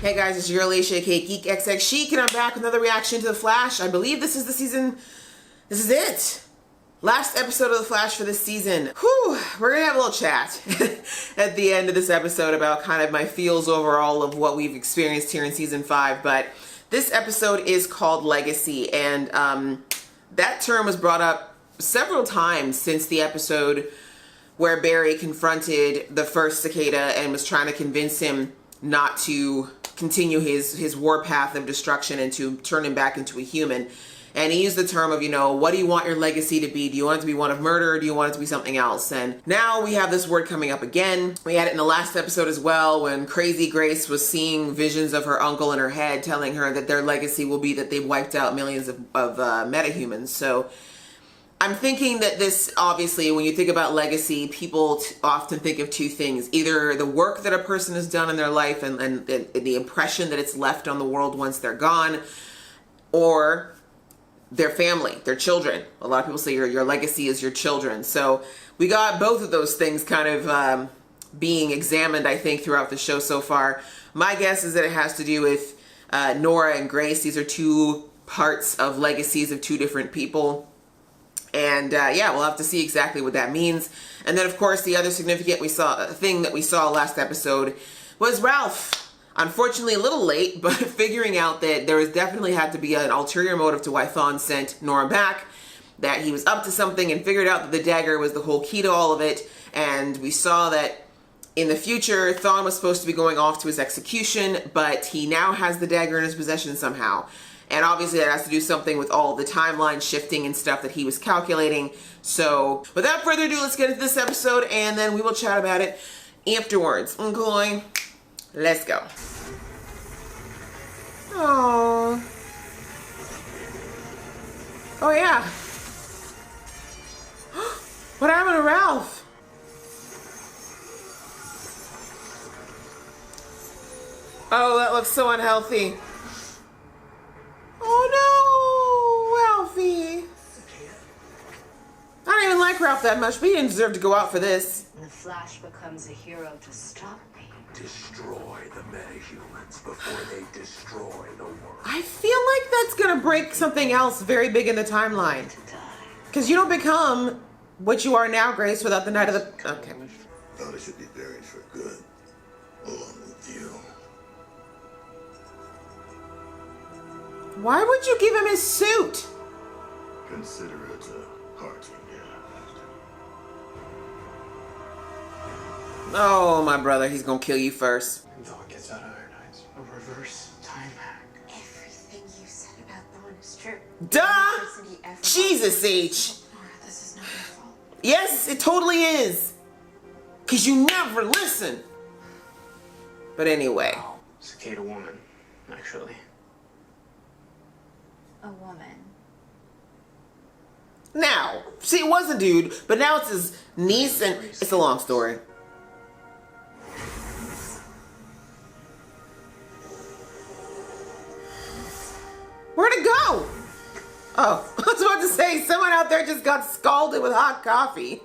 Hey guys, it's your girl Alicia, aka geekxxchic, and I'm back with another reaction to The Flash. I believe this is the season. This is it. Last episode of The Flash for this season. Whew, we're gonna have a little chat at the end of this episode about kind of my feels overall of what we've experienced here in season 5. But this episode is called Legacy, and that term was brought up several times since the episode where Barry confronted the first Cicada and was trying to convince him not to continue his warpath of destruction and to turn him back into a human. And he used the term of, you know, what do you want your legacy to be? Do you want it to be one of murder, or do you want it to be something else? And now we have this word coming up again. We had it in the last episode as well, when Crazy Grace was seeing visions of her uncle in her head, telling her that their legacy will be that they wiped out millions of metahumans. So I'm thinking that this, obviously, when you think about legacy, people often think of two things. Either the work that a person has done in their life and the impression that it's left on the world once they're gone, or their family, their children. A lot of people say your legacy is your children. So we got both of those things kind of being examined, I think, throughout the show so far. My guess is that it has to do with Nora and Grace. These are two parts of legacies of two different people. And yeah, we'll have to see exactly what that means. And then, of course, the other significant thing that we saw last episode was Ralph. Unfortunately, a little late, but figuring out that there was definitely had to be an ulterior motive to why Thawne sent Nora back, that he was up to something, and figured out that the dagger was the whole key to all of it. And we saw that in the future, Thawne was supposed to be going off to his execution, but he now has the dagger in his possession somehow. And obviously that has to do something with all the timeline shifting and stuff that he was calculating. So without further ado, let's get into this episode and then we will chat about it afterwards. Okay, let's go. Oh. Oh yeah. What happened to Ralph? Oh, that looks so unhealthy. Oh no, Ralphie. I don't even like Ralph that much, but he didn't deserve to go out for this. The Flash becomes a hero to stop me. Destroy the metahumans before they destroy the world. I feel like that's gonna break something else very big in the timeline. Because you don't become what you are now, Grace, without the Night of the... Okay. Thought it should be buried for good, along with you. Why would you give him his suit? Consider it a parting gift. Oh, my brother, he's gonna kill you first. Dawn gets out of Iron Heights. A reverse time hack. Everything you said about Dawn is true. Duh! Jesus, H. Nora, this is not your fault. Yes, it totally is. Because you never listen. But anyway. Oh, Cicada woman, actually. A woman. Now, see, it was a dude, but now it's his niece, and it's a long story. Where'd it go? Oh, I was about to say, someone out there just got scalded with hot coffee.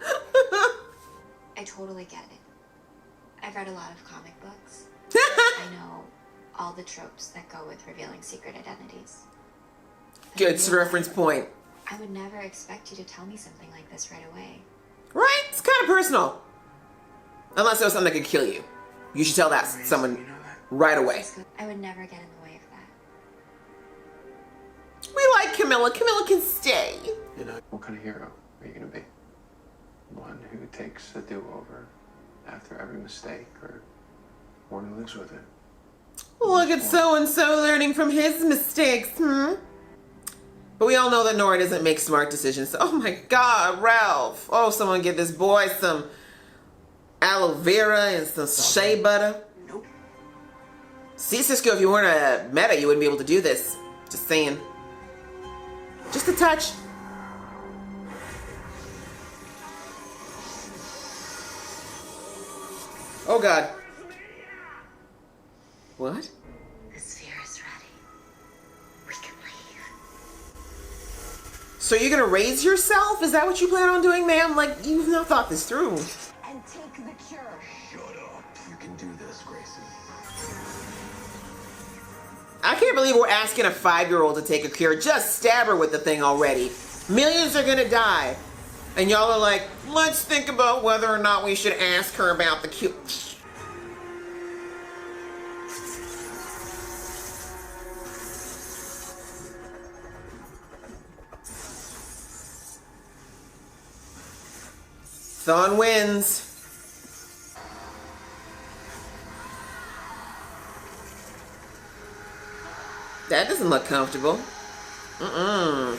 I totally get it. I've read a lot of comic books. I know all the tropes that go with revealing secret identities. Good reference point. I would never expect you to tell me something like this right away. Right? It's kind of personal. Unless it was something that could kill you. You should tell that to someone right away. I would never get in the way of that. We like Camilla. Camilla can stay. You know, what kind of hero are you going to be? One who takes a do-over after every mistake, or one who lives with it? Look at so-and-so learning from his mistakes, But we all know that Nora doesn't make smart decisions. So, oh my God, Ralph. Oh, someone give this boy some aloe vera and some shea butter. Nope. See, Cisco, if you weren't a meta, you wouldn't be able to do this. Just saying. Just a touch. Oh God. What? The sphere is ready. We can leave. So you're gonna raise yourself? Is that what you plan on doing, ma'am? Like, you've not thought this through. And take the cure. Shut up. You can do this, Grayson. I can't believe we're asking a 5-year-old to take a cure. Just stab her with the thing already. Millions are gonna die. And y'all are like, let's think about whether or not we should ask her about the cure. Thawne wins. That doesn't look comfortable. Mm-mm.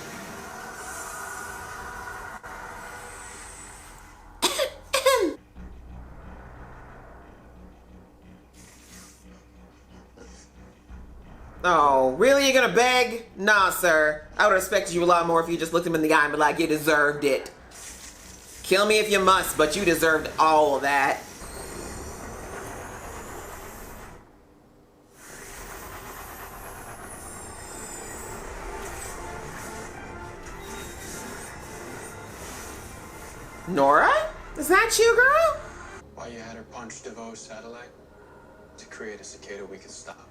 Oh, really? You're gonna beg? Nah, sir. I would have expected you a lot more if you just looked him in the eye and be like, you deserved it. Kill me if you must, but you deserved all of that. Nora? Is that you, girl? Why you had her punch DeVoe's satellite? To create a cicada we could stop,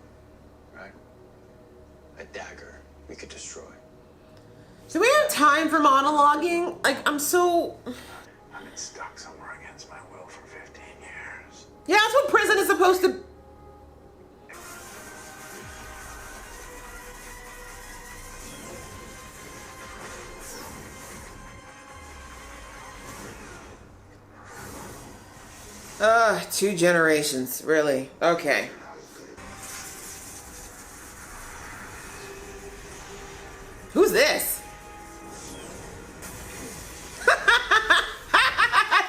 right? A dagger we could destroy. Do we have time for monologuing? Like, I'm so... I've been stuck somewhere against my will for 15 years. Yeah, that's what prison is supposed to... Ugh, 2 generations, really? Okay. Who's this?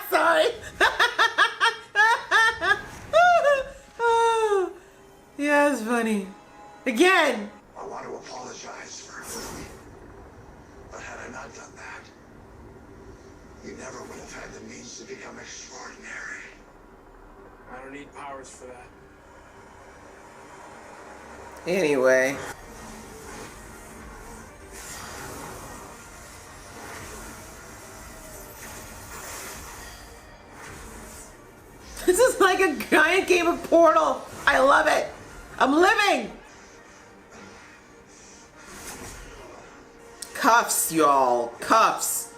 Sorry. Oh, yeah, it's funny. Again. I want to apologize for everything. But had I not done that, you never would have had the means to become extraordinary. I don't need powers for that. Anyway. This is like a giant game of Portal. I love it. I'm living. Cuffs, y'all. Cuffs.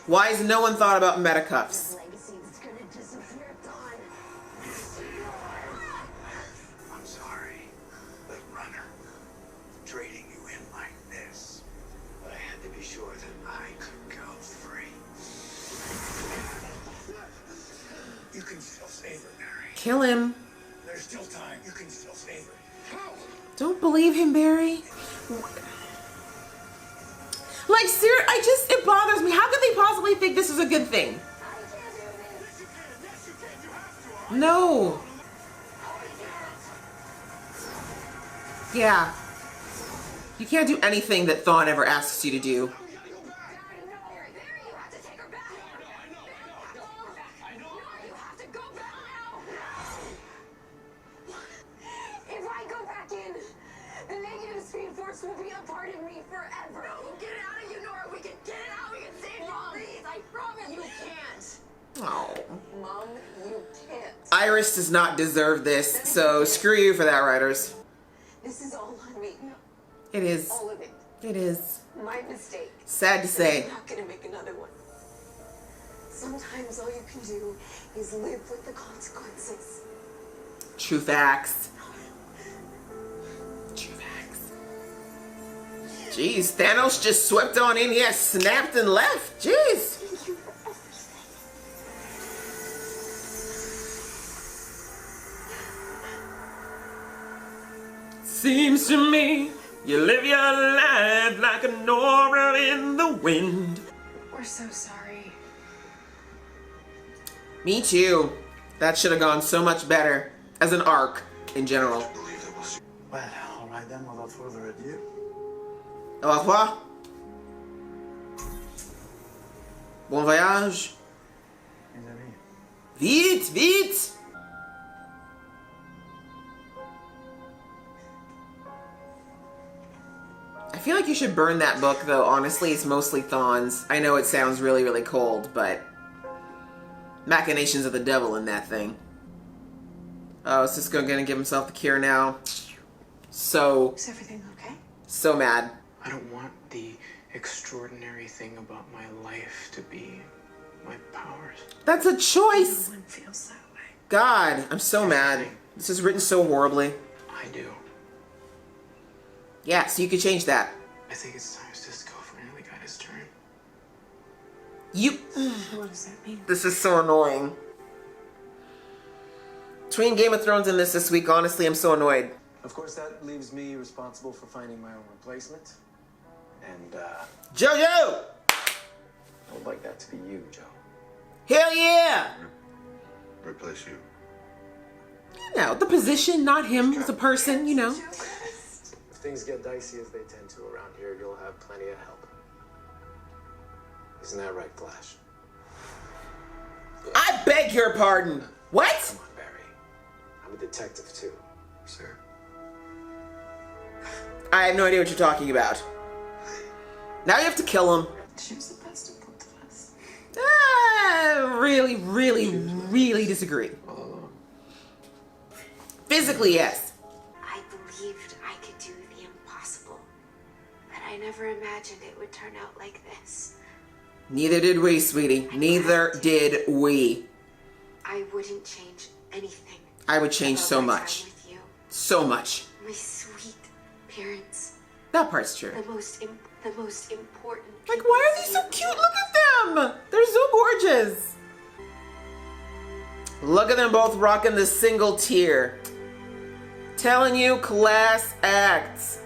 Why has no one thought about meta cuffs? I'm sorry, but runner, trading you in like this. But I had to be sure that I could go free. You can still save her, Barry. Kill him. There's still time. You can still save her. How? Don't believe him, Barry. Like, it bothers me. How could they possibly think this is a good thing? No. Yeah. You can't do anything that Thawne ever asks you to do. Will be a part of me forever. No, get it out of you, Nora. We can get it out. We can save Mom. Please, I promise. You can't. Oh. Mom, you can't. Iris does not deserve this, so screw you for that, writers. This is all on me. It is. All of it. It is. My mistake. Sad to say. I'm not gonna make another one. Sometimes all you can do is live with the consequences. True facts. True facts. Jeez, Thanos just swept on in here, snapped and left. Jeez. Thank you for everything. Seems to me you live your life like a Nora in the wind. We're so sorry. Me too. That should have gone so much better as an arc in general. Well, all right then, without further ado. Au revoir. Bon voyage. Mes amis. Vite, vite. I feel like you should burn that book, though. Honestly, it's mostly Thawne's. I know it sounds really, really cold, but machinations of the devil in that thing. Oh, is Cisco gonna give himself the cure now? So, Is everything okay? so mad. I don't want the extraordinary thing about my life to be my powers. That's a choice. No one feels that way. God, I'm so mad. This is written so horribly. I do. Yeah, so you could change that. I think it's time Cisco finally got his turn. You... What does that mean? This is so annoying. Between Game of Thrones and this week, honestly, I'm so annoyed. Of course, that leaves me responsible for finding my own replacement. And, Jojo! I would like that to be you, Joe. Hell yeah! Replace you. You know, the position, not him as a person, you know. If things get dicey as they tend to around here, you'll have plenty of help. Isn't that right, Flash? I beg your pardon. What? Come on, Barry. I'm a detective, too. Sir. I have no idea what you're talking about. Now you have to kill him. She was the best of both of us. Really disagree. All along. Physically, yes. I believed I could do the impossible, but I never imagined it would turn out like this. Neither did we, sweetie. Neither did we. I wouldn't change anything. I would change about so my time much. with you. So much. My sweet parents. That part's true. The most important. Like, why are they so cute? Look at them! They're so gorgeous. Look at them both rocking the single tier. Telling you, class acts.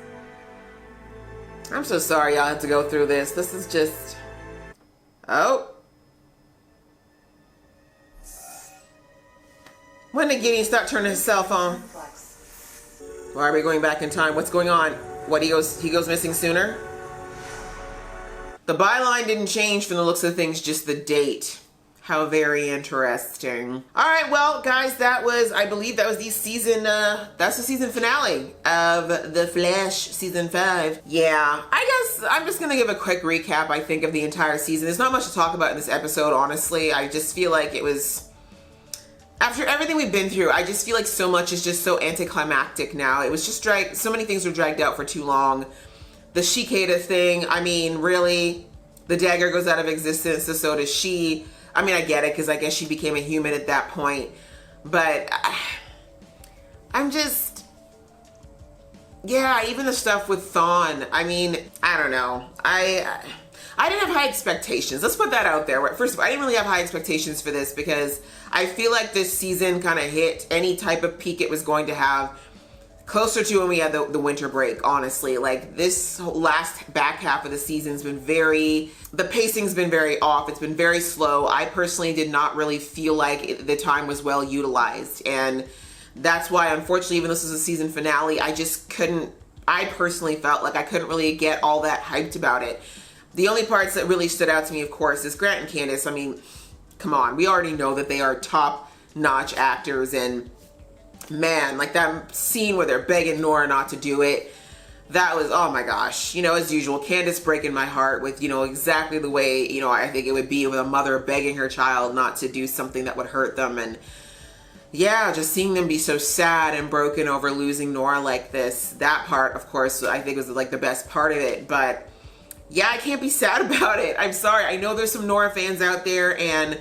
I'm so sorry y'all had to go through this. This is just... Oh. When did Gideon start turning his cell phone? Why are we going back in time? What's going on? What, he goes missing sooner? The byline didn't change from the looks of things, just the date. How very interesting. All right, well, guys, that was, I believe that was the season, that's the season finale of The Flash season 5. Yeah, I guess I'm just gonna give a quick recap, I think, of the entire season. There's not much to talk about in this episode, honestly. I just feel like it was, after everything we've been through, I just feel like so much is just so anticlimactic now. It was just so many things were dragged out for too long. The Cicada thing, I mean, really, the dagger goes out of existence, so does she. I mean, I get it, because I guess she became a human at that point. But I'm just... Yeah, even the stuff with Thawne. I mean, I don't know. I didn't have high expectations. Let's put that out there. First of all, I didn't really have high expectations for this, because I feel like this season kind of hit any type of peak it was going to have closer to when we had the winter break, honestly. Like, this last back half of the season's been the pacing's been very off. It's been very slow. I personally did not really feel like the time was well utilized. And that's why, unfortunately, even though this is a season finale, I personally felt like I couldn't really get all that hyped about it. The only parts that really stood out to me, of course, is Grant and Candace. I mean, come on. We already know that they are top-notch actors, and man, like that scene where they're begging Nora not to do it, that was, oh my gosh. You know, as usual, Candace breaking my heart with, you know, exactly the way, you know, I think it would be with a mother begging her child not to do something that would hurt them. And yeah, just seeing them be so sad and broken over losing Nora like this, that part, of course, I think was like the best part of it. But yeah, I can't be sad about it. I'm sorry. I know there's some Nora fans out there, and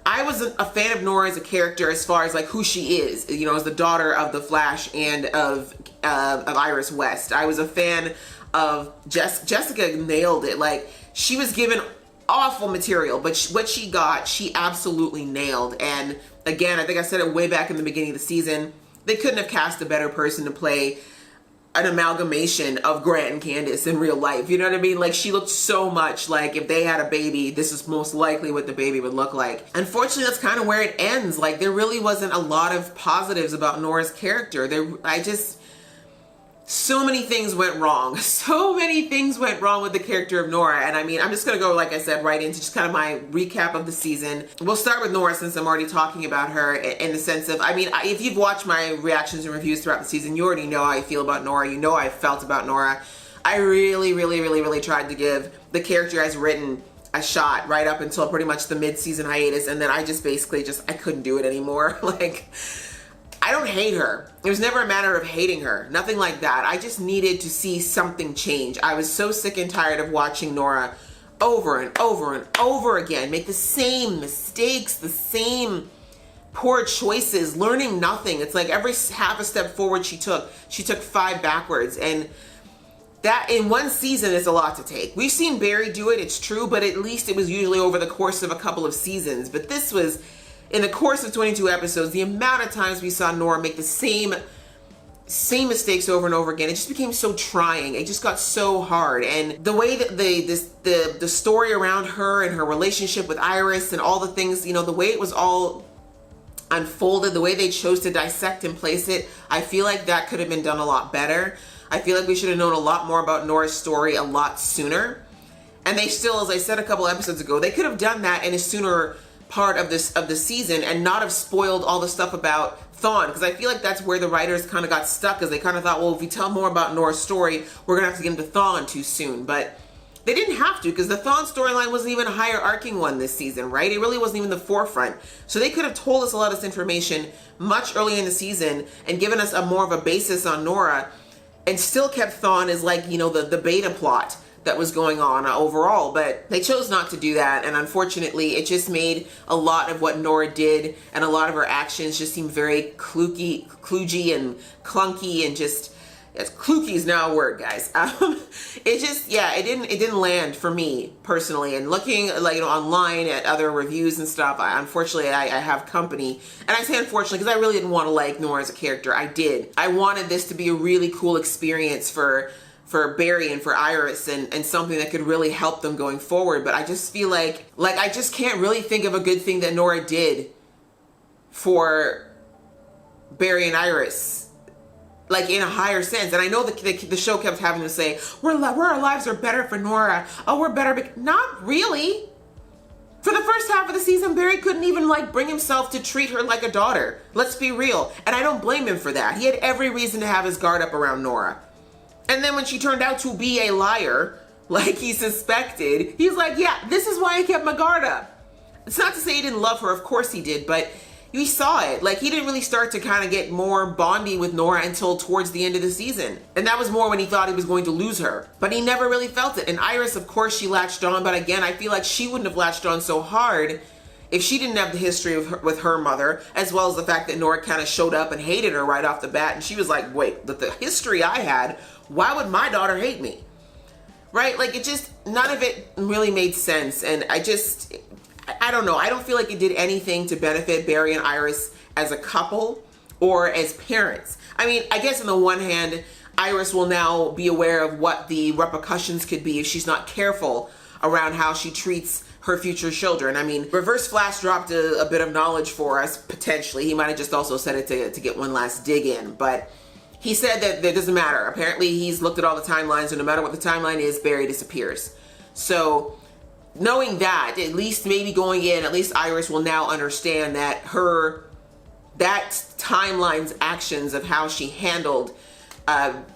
I was a fan of Nora as a character as far as like who she is, you know, as the daughter of the Flash and of Iris West. I was a fan of Jessica. Nailed it. Like, she was given awful material, but what she got, she absolutely nailed. And again, I think I said it way back in the beginning of the season, they couldn't have cast a better person to play an amalgamation of Grant and Candace in real life. You know what I mean? Like, she looked so much like if they had a baby, this is most likely what the baby would look like. Unfortunately, that's kind of where it ends. Like, there really wasn't a lot of positives about Nora's character. So many things went wrong. So many things went wrong with the character of Nora. And I mean, I'm just gonna go, like I said, right into just kind of my recap of the season. We'll start with Nora, since I'm already talking about her, in the sense of, I mean, if you've watched my reactions and reviews throughout the season, you already know how I feel about Nora. You know how I felt about Nora. I really tried to give the character as written a shot right up until pretty much the mid-season hiatus. And then I just basically I couldn't do it anymore. Like, I don't hate her. It was never a matter of hating her. Nothing like that. I just needed to see something change. I was so sick and tired of watching Nora over and over and over again make the same mistakes, the same poor choices, learning nothing. It's like every half a step forward she took 5 backwards. And that in one season is a lot to take. We've seen Barry do it, it's true, but at least it was usually over the course of a couple of seasons. But this was, in the course of 22 episodes, the amount of times we saw Nora make the same mistakes over and over again, it just became so trying. It just got so hard. And the way that the story around her and her relationship with Iris and all the things, you know, the way it was all unfolded, the way they chose to dissect and place it, I feel like that could have been done a lot better. I feel like we should have known a lot more about Nora's story a lot sooner. And they still, as I said a couple episodes ago, they could have done that in a sooner part of the season and not have spoiled all the stuff about Thawne, because I feel like that's where the writers kind of got stuck, because they kind of thought, well, if we tell more about Nora's story, we're gonna have to get into Thawne too soon. But they didn't have to, because the Thawne storyline wasn't even a higher arcing one this season, right? It really wasn't even the forefront. So they could have told us a lot of this information much earlier in the season and given us a more of a basis on Nora, and still kept Thawne as, like, you know, the beta plot that was going on overall. But they chose not to do that, and unfortunately it just made a lot of what Nora did and a lot of her actions just seem very kludgy and clunky, and just, yes, klooky is now a word, guys. It just, yeah, it didn't land for me personally. And looking, like, you know, online at other reviews and stuff, unfortunately I have company, and I say unfortunately because I really didn't want to like Nora as a character. I wanted this to be a really cool experience for Barry and for Iris, and something that could really help them going forward. But I just feel like I just can't really think of a good thing that Nora did for Barry and Iris, like, in a higher sense. And I know the show kept having to say, our lives are better for Nora. Oh, we're better. Not really. For the first half of the season, Barry couldn't even, like, bring himself to treat her like a daughter. Let's be real. And I don't blame him for that. He had every reason to have his guard up around Nora. And then when she turned out to be a liar, like he suspected, he's like, yeah, this is why I kept my guard up. It's not to say he didn't love her, of course he did, but we saw it. Like, he didn't really start to kind of get more bondy with Nora until towards the end of the season. And that was more when he thought he was going to lose her. But he never really felt it. And Iris, of course, she latched on, but again, I feel like she wouldn't have latched on so hard if she didn't have the history with her mother, as well as the fact that Nora kind of showed up and hated her right off the bat. And she was like, wait, the history I had, why would my daughter hate me? Right? Like, it just, none of it really made sense. And I don't know. I don't feel like it did anything to benefit Barry and Iris as a couple or as parents. I mean, I guess on the one hand, Iris will now be aware of what the repercussions could be if she's not careful around how she treats her future children. I mean, Reverse Flash dropped a bit of knowledge for us, potentially. He might have just also said it to get one last dig in, but he said that it doesn't matter. Apparently, he's looked at all the timelines, and no matter what the timeline is, Barry disappears. So, knowing that, at least maybe going in, at least Iris will now understand that that timeline's actions of how she handled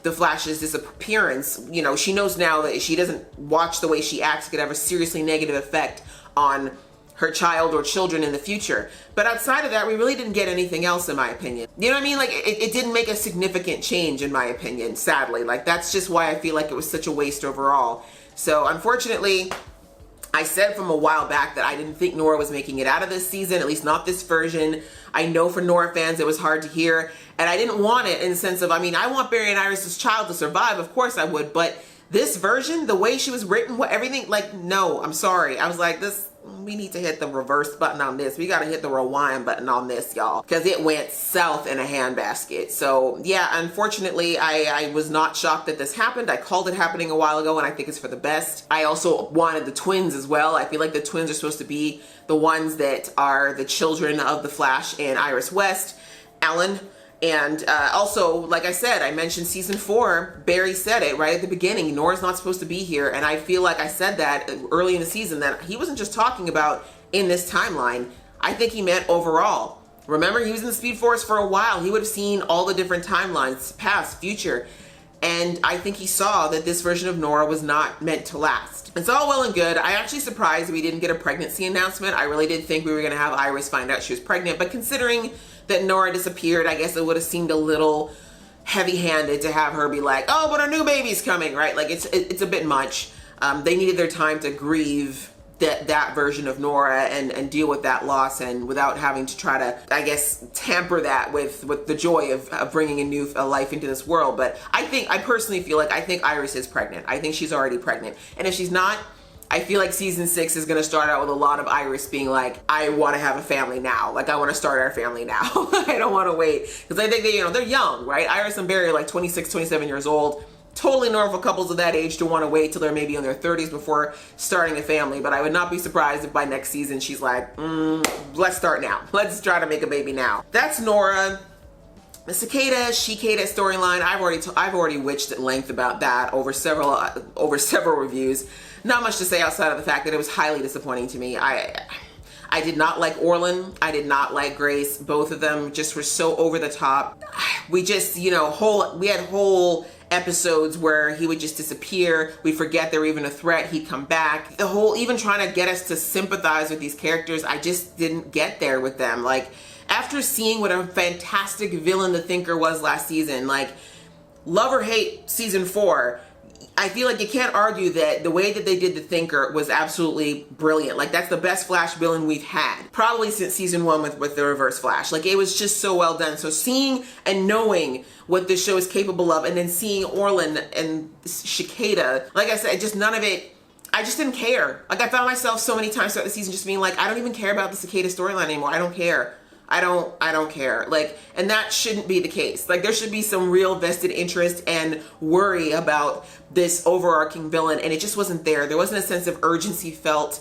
the Flash's disappearance, you know, she knows now that if she doesn't watch the way she acts, it could have a seriously negative effect on her child or children in the future. But outside of that, we really didn't get anything else, in my opinion. You know what I mean? Like, it didn't make a significant change, in my opinion, sadly. Like, that's just why I feel like it was such a waste overall. So, unfortunately, I said from a while back that I didn't think Nora was making it out of this season, at least not this version. I know for Nora fans it was hard to hear, and I didn't want it in the sense of, I mean, I want Barry and Iris' child to survive, of course I would, but this version, the way she was written, everything, like, no, I'm sorry. I was like, we need to hit the reverse button on this. We got to hit the rewind button on this, y'all, because it went south in a handbasket. So yeah, unfortunately, I was not shocked that this happened. I called it happening a while ago, and I think it's for the best. I also wanted the twins as well. I feel like the twins are supposed to be the ones that are the children of the Flash and Iris West, Ellen. And also, like I said, I mentioned season 4, Barry said it right at the beginning, Nora's not supposed to be here. And I feel like I said that early in the season, that he wasn't just talking about in this timeline. I think he meant overall. Remember, he was in the Speed Force for a while. He would have seen all the different timelines, past, future. And I think he saw that this version of Nora was not meant to last. It's all well and good. I'm actually surprised we didn't get a pregnancy announcement. I really did think we were going to have Iris find out she was pregnant. But considering that Nora disappeared, I guess it would have seemed a little heavy-handed to have her be like, oh, but our new baby's coming, right? Like, it's a bit much. They needed their time to grieve that version of Nora and deal with that loss, and without having to try to, I guess, tamper that with the joy of bringing a new life into this world. But I personally feel like I think Iris is pregnant. I think she's already pregnant. And if she's not, I feel like season 6 is going to start out with a lot of Iris being like, I want to have a family now. Like, I want to start our family now. I don't want to wait. Because I think they're young, right? Iris and Barry are like 26, 27 years old. Totally normal for couples of that age to want to wait till they're maybe in their 30s before starting a family. But I would not be surprised if by next season she's like, let's start now. Let's try to make a baby now. That's Nora. The Cicada, She-Cada storyline, I've already witched at length about that over several reviews. Not much to say outside of the fact that it was highly disappointing to me. I did not like Orlin. I did not like Grace. Both of them just were so over the top. We just, we had whole episodes where he would just disappear. We'd forget they were even a threat. He'd come back. The whole, even trying to get us to sympathize with these characters, I just didn't get there with them. Like, after seeing what a fantastic villain the Thinker was last season, like, love or hate season 4, I feel like you can't argue that the way that they did the Thinker was absolutely brilliant. Like, that's the best Flash villain we've had, probably since season 1 with the Reverse Flash. Like, it was just so well done. So seeing and knowing what this show is capable of, and then seeing Orlin and Cicada, like I said, just none of it, I just didn't care. Like, I found myself so many times throughout the season just being like, I don't even care about the Cicada storyline anymore. I don't care. I don't care. Like, and that shouldn't be the case. Like, there should be some real vested interest and worry about this overarching villain, and it just wasn't there. There wasn't a sense of urgency felt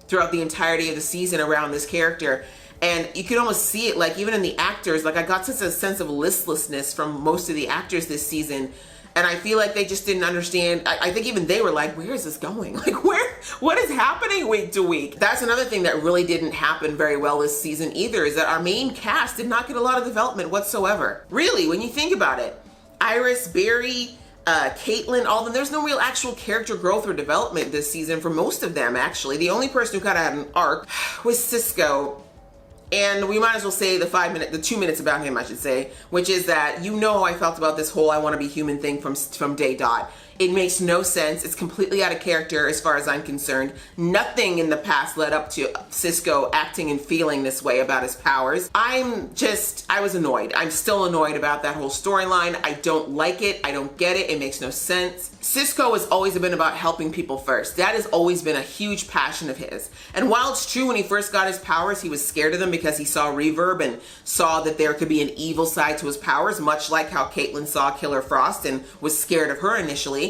throughout the entirety of the season around this character. And you could almost see it, like, even in the actors. Like, I got such a sense of listlessness from most of the actors this season. And I feel like they just didn't understand. I think even they were like, where is this going? Like, what is happening week to week? That's another thing that really didn't happen very well this season either, is that our main cast did not get a lot of development whatsoever. Really, when you think about it, Iris, Barry, Caitlin, all of them, there's no real actual character growth or development this season for most of them, actually. The only person who kind of had an arc was Cisco. And we might as well say the 2 minutes about him, I should say, which is that, how I felt about this whole I want to be human thing from day dot. It makes no sense. It's completely out of character as far as I'm concerned. Nothing in the past led up to Cisco acting and feeling this way about his powers. I was annoyed. I'm still annoyed about that whole storyline. I don't like it. I don't get it. It makes no sense. Cisco has always been about helping people first. That has always been a huge passion of his. And while it's true when he first got his powers, he was scared of them because he saw Reverb and saw that there could be an evil side to his powers, much like how Caitlin saw Killer Frost and was scared of her initially.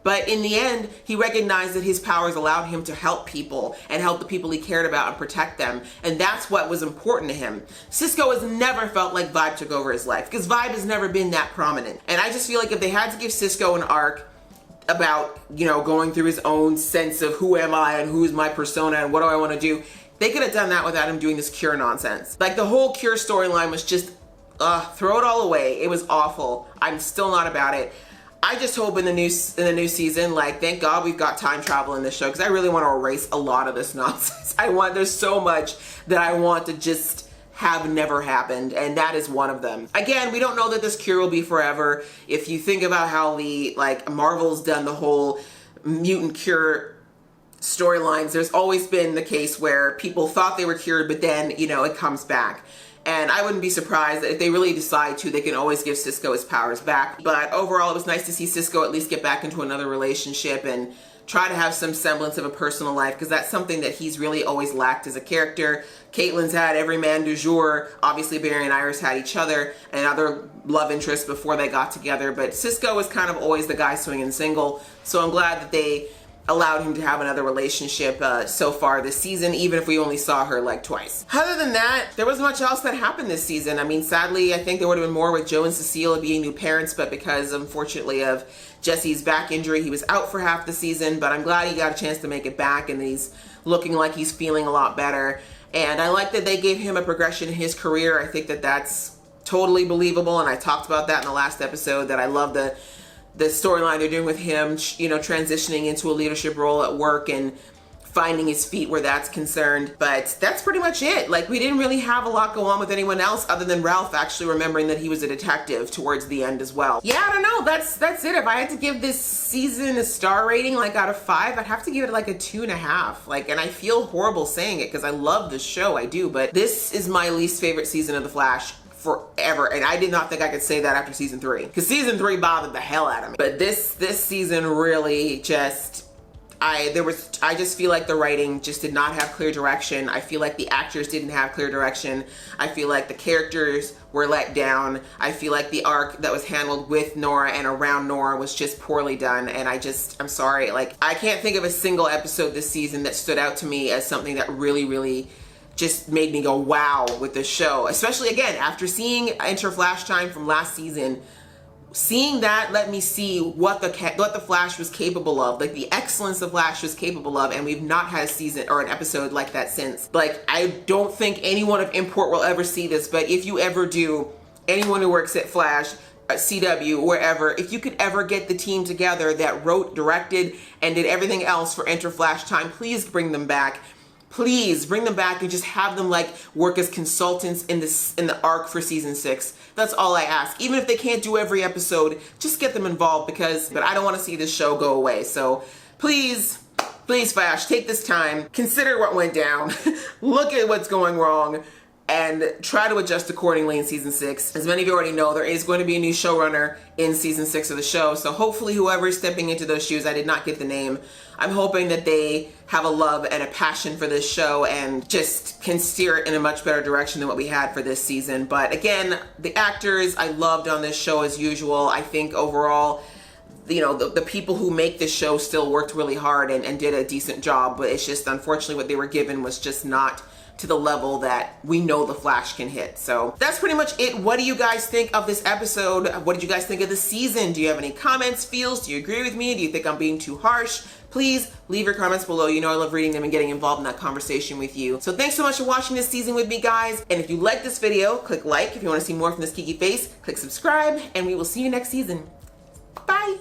But in the end, he recognized that his powers allowed him to help people and help the people he cared about and protect them. And that's what was important to him. Cisco has never felt like Vibe took over his life, because Vibe has never been that prominent. And I just feel like if they had to give Cisco an arc about, going through his own sense of who am I and who's my persona and what do I want to do, they could have done that without him doing this Cure nonsense. Like, the whole Cure storyline was just, throw it all away. It was awful. I'm still not about it. I just hope in the new season, like, thank God we've got time travel in this show, because I really want to erase a lot of this nonsense. There's so much that I want to just have never happened, and that is one of them. Again, we don't know that this Cure will be forever. If you think about how Marvel's done the whole mutant Cure storylines, there's always been the case where people thought they were cured, but then, it comes back. And I wouldn't be surprised that if they really decide to, they can always give Cisco his powers back. But overall, it was nice to see Cisco at least get back into another relationship and try to have some semblance of a personal life, because that's something that he's really always lacked as a character. Caitlin's had every man du jour. Obviously, Barry and Iris had each other and other love interests before they got together. But Cisco was kind of always the guy swinging single. So I'm glad that they allowed him to have another relationship so far this season, even if we only saw her like twice. Other than that, there wasn't much else that happened this season. I mean, sadly, I think there would have been more with Joe and Cecile being new parents, but because, unfortunately, of Jesse's back injury, he was out for half the season, but I'm glad he got a chance to make it back, and he's looking like he's feeling a lot better. And I like that they gave him a progression in his career. I think that that's totally believable, and I talked about that in the last episode, that I love the the storyline they're doing with him, you know, transitioning into a leadership role at work and finding his feet where that's concerned. But that's pretty much it. Like, we didn't really have a lot go on with anyone else other than Ralph actually remembering that he was a detective towards the end as well. Yeah, I don't know. That's it. If I had to give this season a star rating, like out of 5, I'd have to give it like a 2.5. Like, and I feel horrible saying it because I love this show, I do, but this is my least favorite season of The Flash forever, and I did not think I could say that after season 3, because season 3 bothered the hell out of me. But this season really just, I just feel like the writing just did not have clear direction. I feel like the actors didn't have clear direction. I feel like the characters were let down. I feel like the arc that was handled with Nora and around Nora was just poorly done. And I'm sorry, like, I can't think of a single episode this season that stood out to me as something that really just made me go wow with this show. Especially again, after seeing Enter Flash Time from last season, seeing that let me see what the Flash was capable of, like the excellence the Flash was capable of, and we've not had a season or an episode like that since. Like, I don't think anyone of import will ever see this, but if you ever do, anyone who works at Flash, CW, wherever, if you could ever get the team together that wrote, directed, and did everything else for Enter Flash Time, please bring them back. Please bring them back and just have them like work as consultants in the arc for season 6. That's all I ask. Even if they can't do every episode, just get them involved, but I don't want to see this show go away. So please Flash, take this time, consider what went down, look at what's going wrong, and try to adjust accordingly in season 6. As many of you already know, there is going to be a new showrunner in season 6 of the show. So hopefully whoever is stepping into those shoes, I did not get the name, I'm hoping that they have a love and a passion for this show and just can steer it in a much better direction than what we had for this season. But again, the actors I loved on this show as usual. I think overall, you know, the people who make this show still worked really hard and did a decent job, but it's just unfortunately what they were given was just not to the level that we know the Flash can hit. So that's pretty much it. What do you guys think of this episode? What did you guys think of the season? Do you have any comments, feels? Do you agree with me? Do you think I'm being too harsh? Please leave your comments below. You know I love reading them and getting involved in that conversation with you. So thanks so much for watching this season with me, guys. And if you like this video, click like. If you want to see more from this geeky face, click subscribe, and we will see you next season. Bye.